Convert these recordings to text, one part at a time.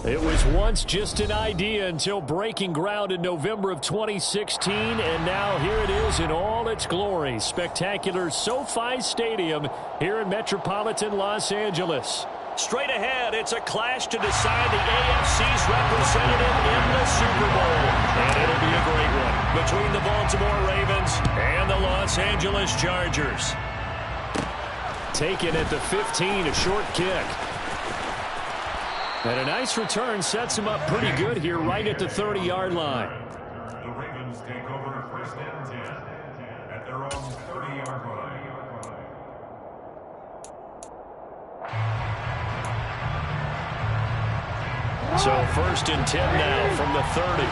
It was once just an idea until breaking ground in November of 2016, and now here it is in all its glory. Spectacular SoFi Stadium here in metropolitan Los Angeles. Straight ahead, it's a clash to decide the AFC's representative in the Super Bowl. And it'll be a great one between the Baltimore Ravens and the Los Angeles Chargers. Taken at the 15, a short kick. And a nice return sets him up pretty good here right at the 30-yard line. The Ravens take over first and 10 at their own 30-yard line. So first and 10 now from the 30.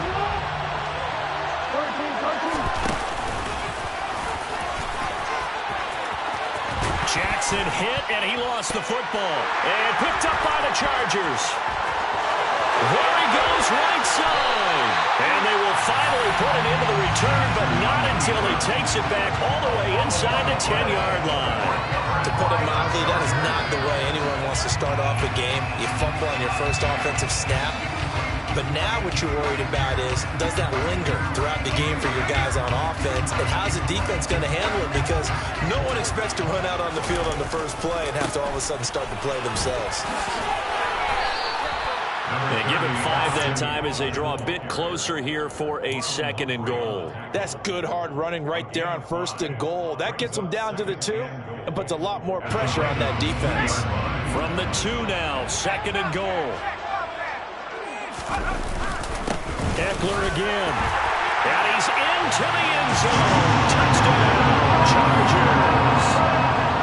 Jackson hit, and he lost the football. And picked up by the Chargers. There he goes, right side. And they will finally put it into the return, but not until he takes it back all the way inside the 10-yard line. To put it mildly, that is not the way anyone wants to start off a game. You fumble on your first offensive snap. But now what you're worried about is, does that linger throughout the game for your guys on offense? And how's the defense going to handle it? Because no one expects to run out on the field on the first play and have to all of a sudden start to play themselves. They give him 5 that time as they draw a bit closer here for a 2nd and goal. That's good hard running right there on 1st and goal. That gets them down to the 2 and puts a lot more pressure on that defense. From the 2 now, 2nd and goal. Eckler again. And he's into the end zone. Touchdown, Chargers.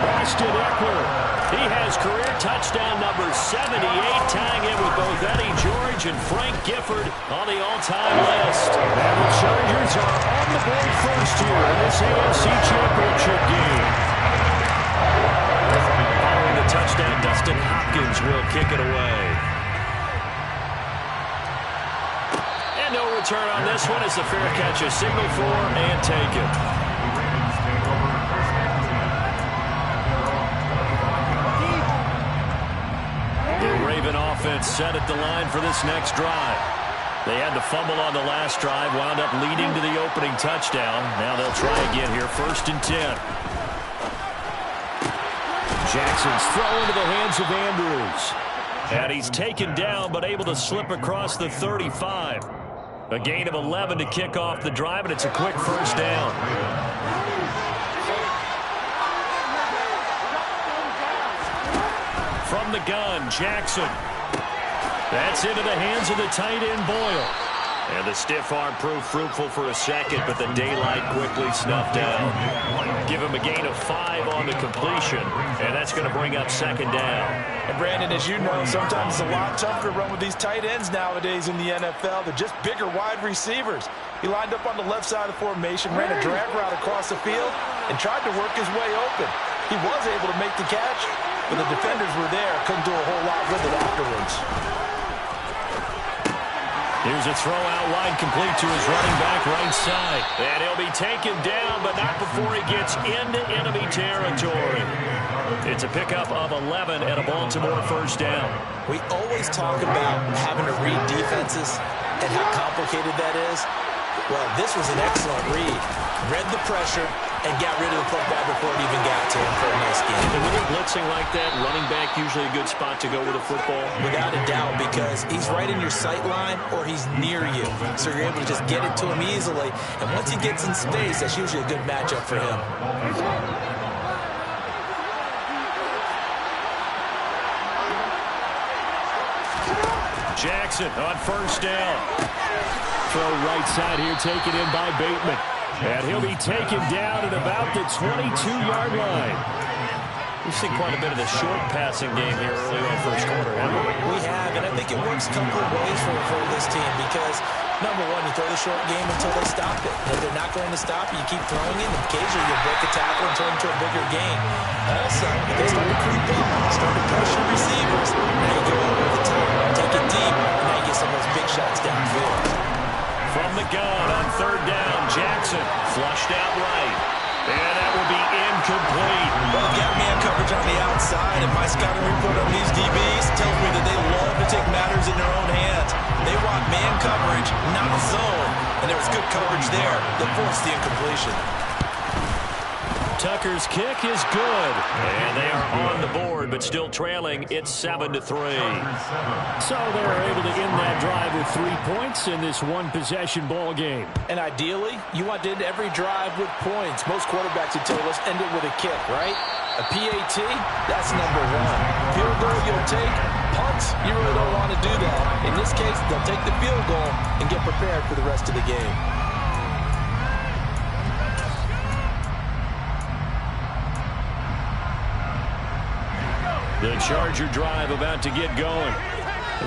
Austin Eckler. He has career touchdown number 78, tying in with both Eddie George and Frank Gifford on the all-time list. And the Chargers are on the board first here in this AFC Championship game. Following the touchdown, Dustin Hopkins will kick it away. And no return on this one as the fair catch is signaled for and taken. Offense set at the line for this next drive. They had the fumble on the last drive, wound up leading to the opening touchdown. Now they'll try again here, 1st and 10. Jackson's throw into the hands of Andrews. And he's taken down but able to slip across the 35. A gain of 11 to kick off the drive, and it's a quick 1st down. From the gun, Jackson. That's into the hands of the tight end, Boyle. And the stiff arm proved fruitful for a second, but the daylight quickly snuffed down. Give him a gain of 5 on the completion, and that's going to bring up 2nd down. And Brandon, as you know, sometimes it's a lot tougher to run with these tight ends nowadays in the NFL. They're just bigger wide receivers. He lined up on the left side of the formation, ran a drag route across the field, and tried to work his way open. He was able to make the catch, but the defenders were there, couldn't do a whole lot with it afterwards. Here's a throw out wide, complete to his running back right side. And he'll be taken down, but not before he gets into enemy territory. It's a pickup of 11 and a Baltimore 1st down. We always talk about having to read defenses and how complicated that is. Well, this was an excellent read. Read the pressure and got rid of the football before it even got to him for a nice game. And when you're blitzing like that, running back usually a good spot to go with a football? Without a doubt, because he's right in your sight line or he's near you. So you're able to just get it to him easily. And once he gets in space, that's usually a good matchup for him. Jackson on 1st down. Throw right side here, taken in by Bateman. And he'll be taken down at about the 22-yard line. We've seen quite a bit of the short passing game here early on 1st quarter, haven't we? We have, and I think it works a couple of ways for this team because, number one, you throw the short game until they stop it. If they're not going to stop it, you keep throwing it, and occasionally you'll break a tackle and turn into a bigger game. Also, if they start to creep up, start to pressure receivers, now you go over the top, take it deep, and now you get some of those big shots downfield. From the gun on 3rd down, Jackson flushed out right. And that will be incomplete. Well, got man coverage on the outside, and my scouting report on these DBs tells me that they love to take matters in their own hands. They want man coverage, not zone, and there was good coverage there that forced the incompletion. Tucker's kick is good, and they are on the board, but still trailing. It's 7-3. So they're able to end that drive with 3 points in this one-possession ball game. And ideally, you want to end every drive with points. Most quarterbacks would tell us end it with a kick, right? A PAT, that's number one. Field goal you'll take. Punts, you really don't want to do that. In this case, they'll take the field goal and get prepared for the rest of the game. The Charger drive about to get going.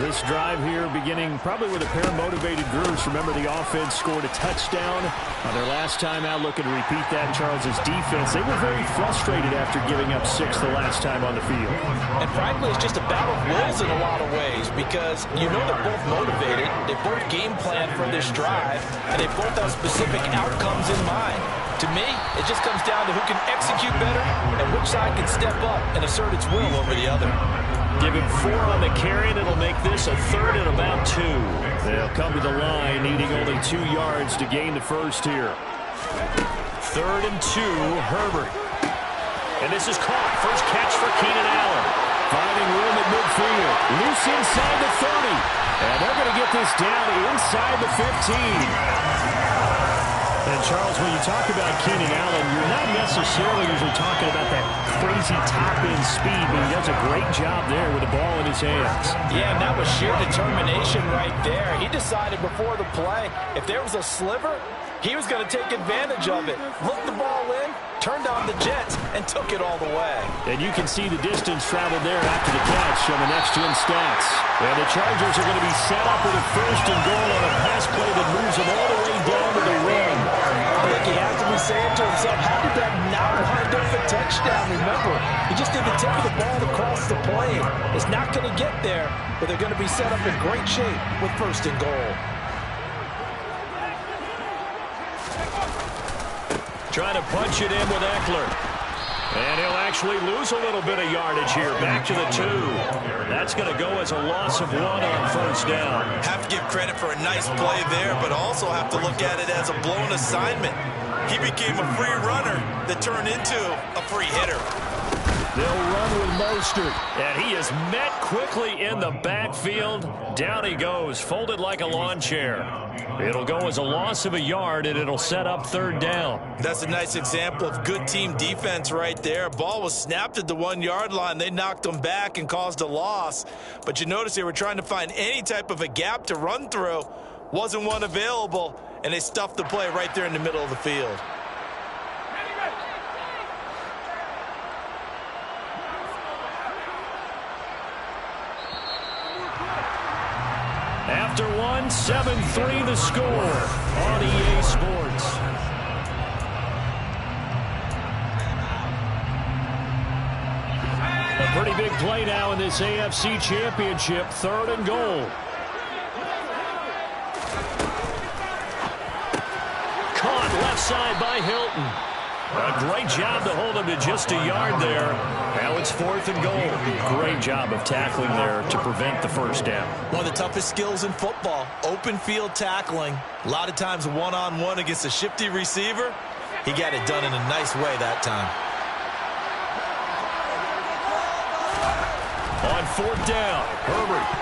This drive here beginning probably with a pair of motivated groups. Remember, the offense scored a touchdown on their last time out, looking to repeat that in Charles's defense. They were very frustrated after giving up 6 the last time on the field. And frankly, it's just a battle of wills in a lot of ways, because you know they're both motivated, they both game plan for this drive, and they both have specific outcomes in mind. To me, it just comes down to who can execute better and which side can step up and assert its will over the other. Give him 4 on the carry, and it'll make this a 3rd and about 2. They'll come to the line, needing only 2 yards to gain the first here. 3rd and 2, Herbert. And this is caught. First catch for Keenan Allen. Finding room at midfield. Loose inside the 30. And they're going to get this down inside the 15. And, Charles, when you talk about Keenan Allen, you're not necessarily usually talking about that crazy top-end speed, but he does a great job there with the ball in his hands. Yeah, and that was sheer determination right there. He decided before the play, if there was a sliver, he was going to take advantage of it. Looked the ball in, turned on the jets, and took it all the way. And you can see the distance traveled there after the catch on the next-gen stats. And the Chargers are going to be set up with a 1st and goal on a pass play that moves them all the way down to the rim. I think he has to be saying to himself, how did that not wind up a touchdown? Remember, he just did the tip of the ball across the plane. It's not going to get there, but they're going to be set up in great shape with 1st and goal. Trying to punch it in with Eckler. And he'll actually lose a little bit of yardage here. Back to the 2. That's going to go as a loss of 1 on 1st down. Have to give credit for a nice play there, but also have to look at it as a blown assignment. He became a free runner that turned into a free hitter. They'll run with Mostert. And he is met quickly in the backfield. Down he goes, folded like a lawn chair. It'll go as a loss of a yard, and it'll set up 3rd down. That's a nice example of good team defense right there. Ball was snapped at the 1-yard line. They knocked him back and caused a loss. But you notice they were trying to find any type of a gap to run through. Wasn't one available, and they stuffed the play right there in the middle of the field. After 1, 7-3 the score on EA Sports. A pretty big play now in this AFC Championship. 3rd and goal. Caught left side by Hilton. A great job to hold him to just a yard there. Now it's 4th and goal. Great job of tackling there to prevent the 1st down. One of the toughest skills in football, open field tackling. A lot of times one-on-one against a shifty receiver. He got it done in a nice way that time. On 4th down, Herbert.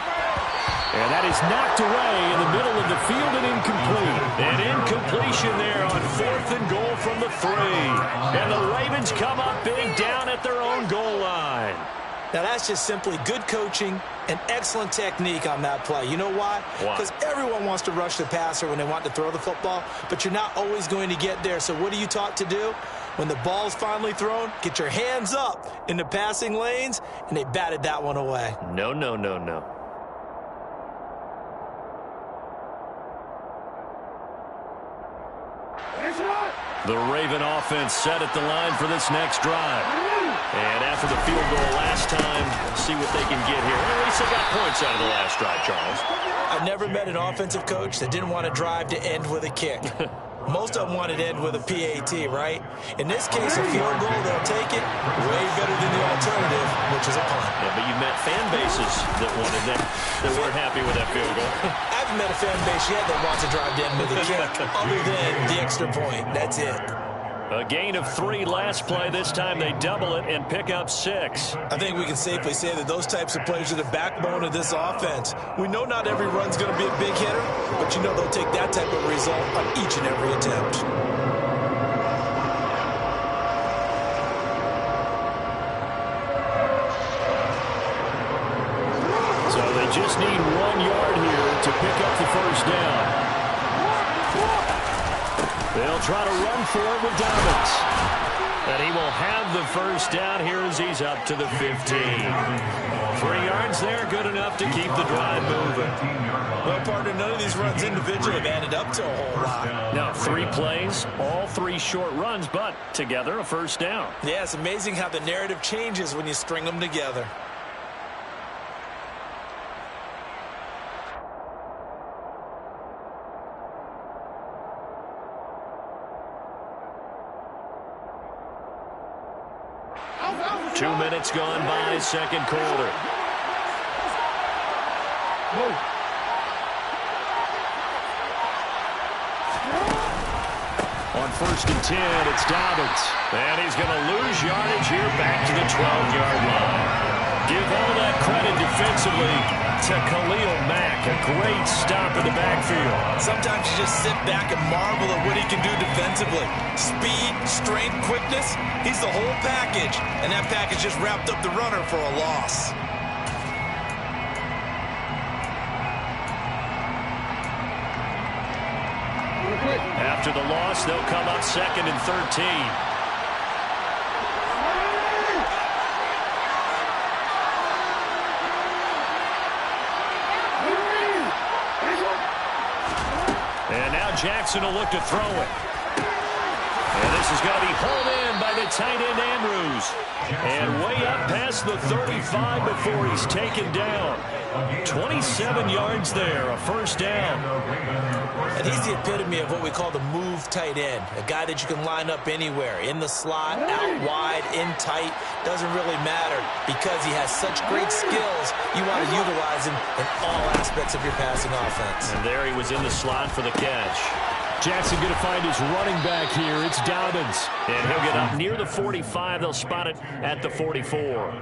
And that is knocked away in the middle of the field and incomplete. An incompletion there on 4th and goal from the 3. And the Ravens come up big down at their own goal line. Now that's just simply good coaching and excellent technique on that play. You know why? Because everyone wants to rush the passer when they want to throw the football, but you're not always going to get there. So what are you taught to do? When the ball's finally thrown, get your hands up in the passing lanes, and they batted that one away. No, no, no, no. The Raven offense set at the line for this next drive. And after the field goal last time, see what they can get here. At least they got points out of the last drive, Charles. I've never met an offensive coach that didn't want to drive to end with a kick. Most of them want it end with a PAT, right? In this case, a field goal, they'll take it way better than the alternative, which is a punt. Yeah, but you've met fan bases that wanted that weren't happy with that field goal. I haven't met a fan base yet that wants to drive in with a kick other than the extra point. That's it. A gain of 3 last play. This time they double it and pick up 6. I think we can safely say that those types of players are the backbone of this offense. We know not every run's going to be a big hitter, but you know they'll take that type of result on each and every attempt. So they just need 1 yard here to pick up the first down. They'll try to run for it with Dobbins. And he will have the first down here as he's up to the 15. 3 yards there, good enough to keep the drive moving. Well, partner, none of these runs individually have added up to a whole lot. Now, 3 plays, all 3 short runs, but together a first down. Yeah, it's amazing how the narrative changes when you string them together. Two minutes gone by, second quarter. On 1st and 10, it's Dobbins. And he's going to lose yardage here back to the 12-yard line. Give all that credit defensively to Khalil Mack. A great stop in the backfield. Sometimes you just sit back and marvel at what he can do defensively. Speed, strength, quickness, he's the whole package. And that package just wrapped up the runner for a loss. After the loss, they'll come up 2nd and 13. And now Jackson will look to throw it. And this is going to be hauled in by the tight end Andrews. And way up past the 35 before he's taken down. 27 yards there, a first down. And he's the epitome of what we call the move tight end. A guy that you can line up anywhere, in the slot, out wide, in tight. Doesn't really matter because he has such great skills. You want to utilize him in all aspects of your passing offense. And there he was in the slot for the catch. Jackson going to find his running back here. It's Dobbins. And he'll get up near the 45. They'll spot it at the 44.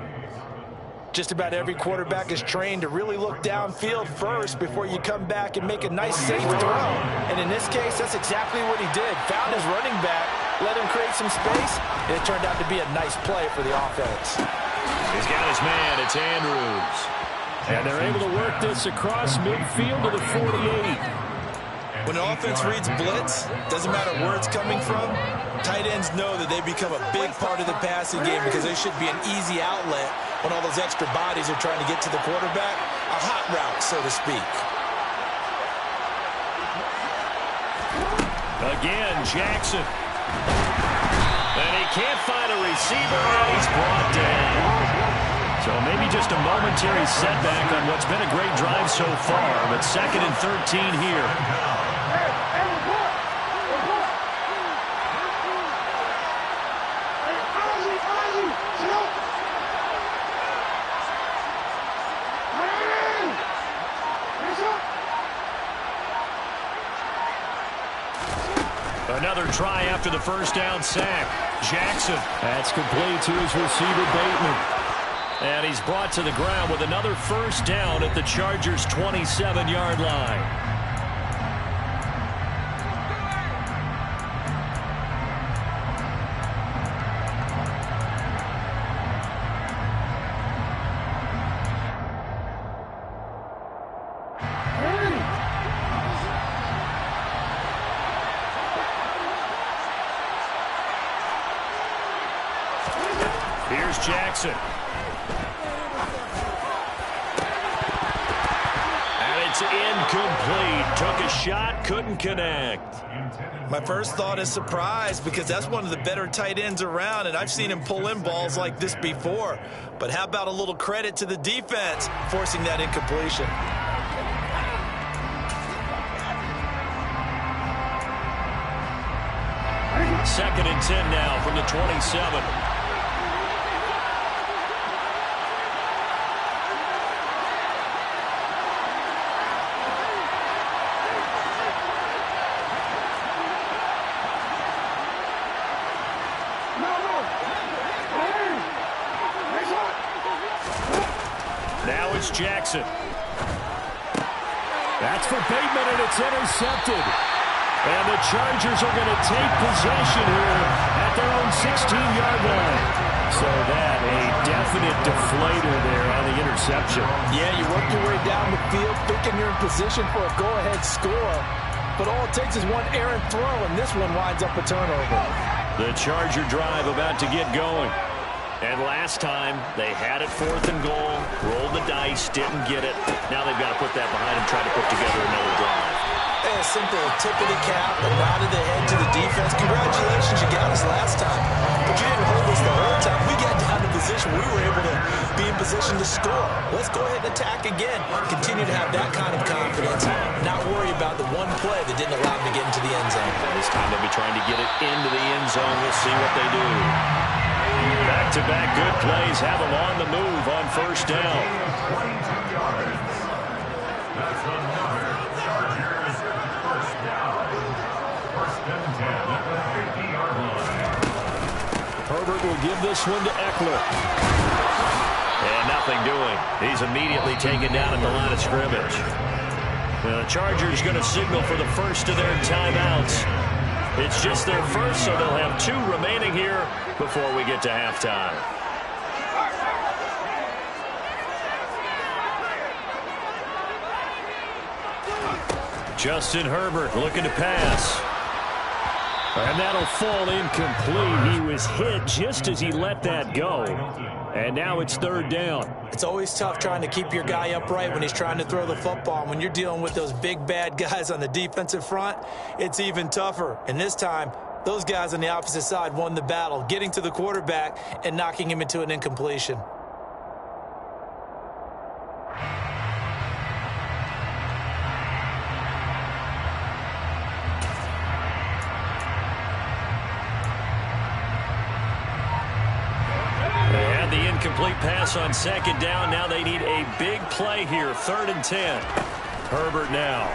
Just about every quarterback is trained to really look downfield first before you come back and make a nice, safe throw. And in this case, that's exactly what he did. Found his running back, let him create some space, and it turned out to be a nice play for the offense. He's got his man. It's Andrews. And they're able to work this across midfield to the 48. When the offense reads blitz, doesn't matter where it's coming from, tight ends know that they become a big part of the passing game because they should be an easy outlet when all those extra bodies are trying to get to the quarterback. A hot route, so to speak. Again, Jackson. And he can't find a receiver, and he's brought down. So maybe just a momentary setback on what's been a great drive so far, but 2nd and 13 here. Another try after the first down sack. Jackson. That's complete to his receiver, Bateman. And he's brought to the ground with another first down at the Chargers' 27-yard line. Here's Jackson. And it's incomplete. Took a shot, couldn't connect. My first thought is surprise because that's one of the better tight ends around, and I've seen him pull in balls like this before. But how about a little credit to the defense forcing that incompletion? 2nd and 10 now from the 27. Now it's Jackson. That's for Bateman, and it's intercepted. And the Chargers are going to take possession here at their own 16-yard line. So that a definite deflator there on the interception. Yeah, you work your way down the field thinking you're in position for a go-ahead score. But all it takes is one errant throw, and this one winds up a turnover. The Charger drive about to get going. And last time, they had it 4th and goal, rolled the dice, didn't get it. Now they've got to put that behind them, try to put together another drive. A simple tip of the cap, a nod of the head to the defense. Congratulations, you got us last time. But you didn't hold us the whole time. We got down to position. We were able to be in position to score. Let's go ahead and attack again. Continue to have that kind of confidence. Not worry about the one play that didn't allow them to get into the end zone. And this time they'll be trying to get it into the end zone. We'll see what they do. Back-to-back good plays have them on the move on 1st down. 22 yards. That's another Chargers 1st down. 1st and 10 at the 50-yard line. Herbert will give this one to Eckler. And nothing doing. He's immediately taken down at the line of scrimmage. The Chargers going to signal for the first of their timeouts. It's just their first, so they'll have 2 remaining here before we get to halftime. Justin Herbert looking to pass. And that'll fall incomplete. He was hit just as he let that go. And now it's 3rd down. It's always tough trying to keep your guy upright when he's trying to throw the football. When you're dealing with those big, bad guys on the defensive front, it's even tougher. And this time, those guys on the opposite side won the battle, getting to the quarterback and knocking him into an incompletion. Incomplete pass on 2nd down. Now they need a big play here. 3rd and 10. Herbert now.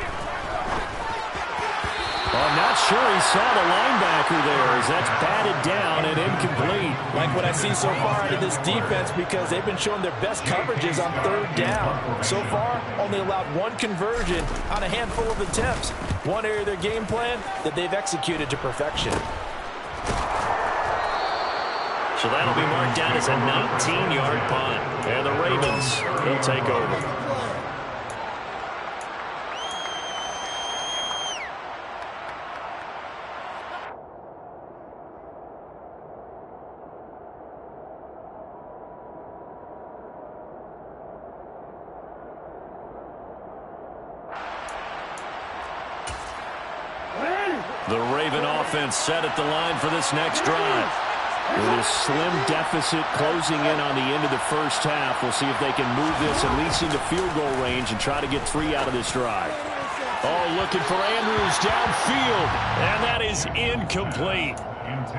Well, I'm not sure he saw the linebacker there as that's batted down and incomplete. Like what I see so far out of this defense because they've been showing their best coverages on 3rd down. So far, only allowed 1 conversion on a handful of attempts. One area of their game plan that they've executed to perfection. So that'll be marked down as a 19-yard punt. And the Ravens will take over. The Raven offense set at the line for this next drive. With a slim deficit closing in on the end of the first half, we'll see if they can move this at least into field goal range and try to get 3 out of this drive. Oh, looking for Andrews downfield, and that is incomplete.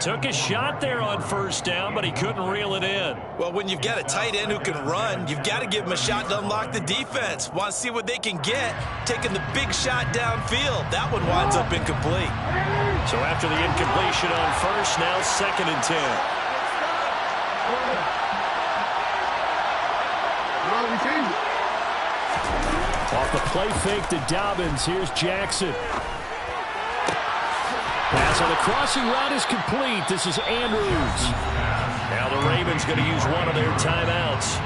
Took a shot there on 1st down, but he couldn't reel it in. Well, when you've got a tight end who can run, you've got to give him a shot to unlock the defense. Want to see what they can get, taking the big shot downfield. That one winds up incomplete. So after the incompletion on 1st, now 2nd and 10. Off the play fake to Dobbins, here's Jackson. Pass on the crossing route is complete. This is Andrews. Now the Ravens going to use one of their timeouts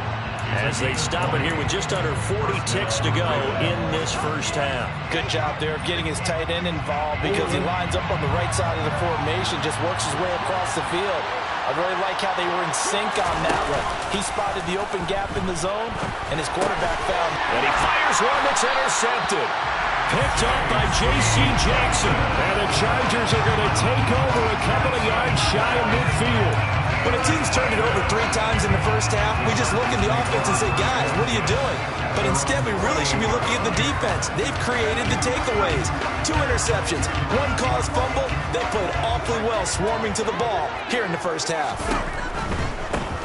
as they stop it here with just under 40 ticks to go in this first half. Good job there of getting his tight end involved because he lines up on the right side of the formation, just works his way across the field. I really like how they were in sync on that one. He spotted the open gap in the zone, and his quarterback found. And he fires one that's intercepted. Picked up by J.C. Jackson. And the Chargers are going to take over a couple of yards shy of midfield. When a team's turned it over 3 times in the first half, we just look at the offense and say, guys, what are you doing? But instead, we really should be looking at the defense. They've created the takeaways. 2 interceptions, 1 caused fumble. They played awfully awfully well swarming to the ball here in the first half.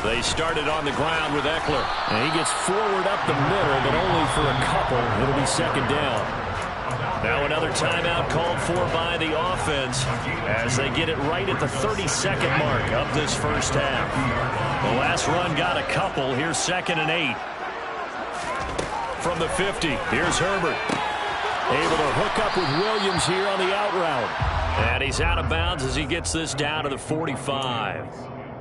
They started on the ground with Eckler. And he gets forward up the middle, but only for a couple. It'll be second down. Now another timeout called for by the offense as they get it right at the 30-second mark of this first half. The last run got a couple. Here's 2nd and 8. From the 50, here's Herbert. Able to hook up with Williams here on the out route. And he's out of bounds as he gets this down to the 45.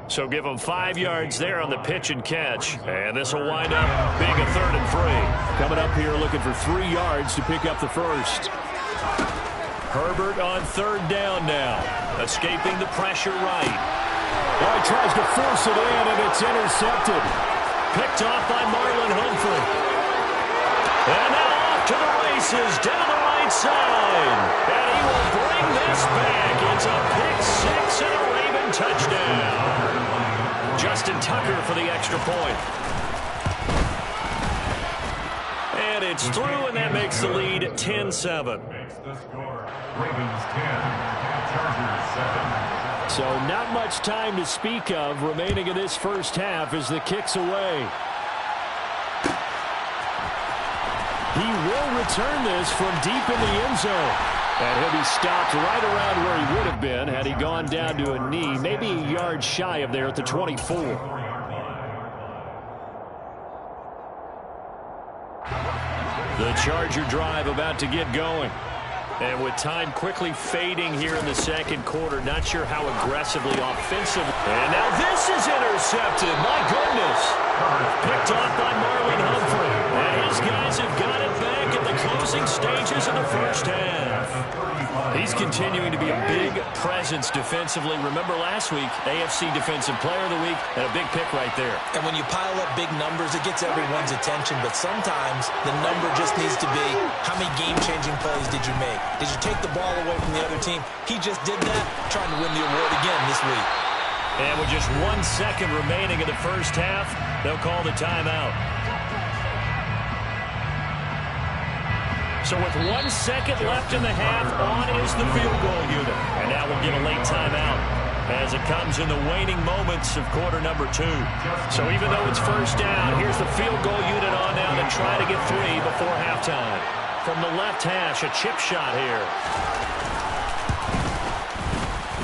So give him 5 yards there on the pitch and catch. And this will wind up being a 3rd and 3. Coming up here looking for 3 yards to pick up the first. Herbert on 3rd down now. Escaping the pressure right. Oh, he tries to force it in, and it's intercepted. Picked off by Marlon Humphrey. And now off to the races down the right side. And he will bring this back. It's a pick 6 and a Raven touchdown. Justin Tucker for the extra point. And it's through, and that makes the lead 10-7. Makes the score. Ravens 10, Chargers 7. So not much time to speak of remaining in this first half as the kick's away. He will return this from deep in the end zone. And he'll be stopped right around where he would have been had he gone down to a knee, maybe a yard shy of there at the 24. The Charger drive about to get going. And with time quickly fading here in the second quarter, not sure how aggressively offensive. And now this is intercepted. My goodness. Picked off by Marlon Humphrey. And his guys have got it back in the closing stages of the first half. He's continuing to be a big presence defensively. Remember last week, AFC Defensive Player of the Week, and a big pick right there. And when you pile up big numbers, it gets everyone's attention. But sometimes the number just needs to be, how many game-changing plays did you make? Did you take the ball away from the other team? He just did that, trying to win the award again this week. And with just 1 second remaining in the first half, they'll call the timeout. So with 1 second left in the half, on is the field goal unit. And now we'll get a late timeout as it comes in the waning moments of quarter number 2. So even though it's first down, here's the field goal unit on now to try to get 3 before halftime. From the left hash, a chip shot here.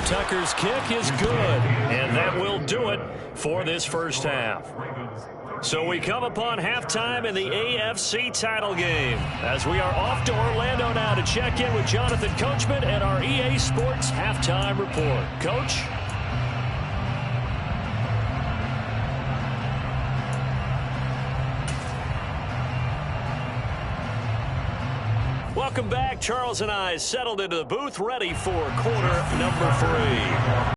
Tucker's kick is good, and that will do it for this first half. So we come upon halftime in the AFC title game as we are off to Orlando now to check in with Jonathan Coachman and our EA Sports halftime report. Coach? Welcome back. Charles and I settled into the booth ready for quarter number 3.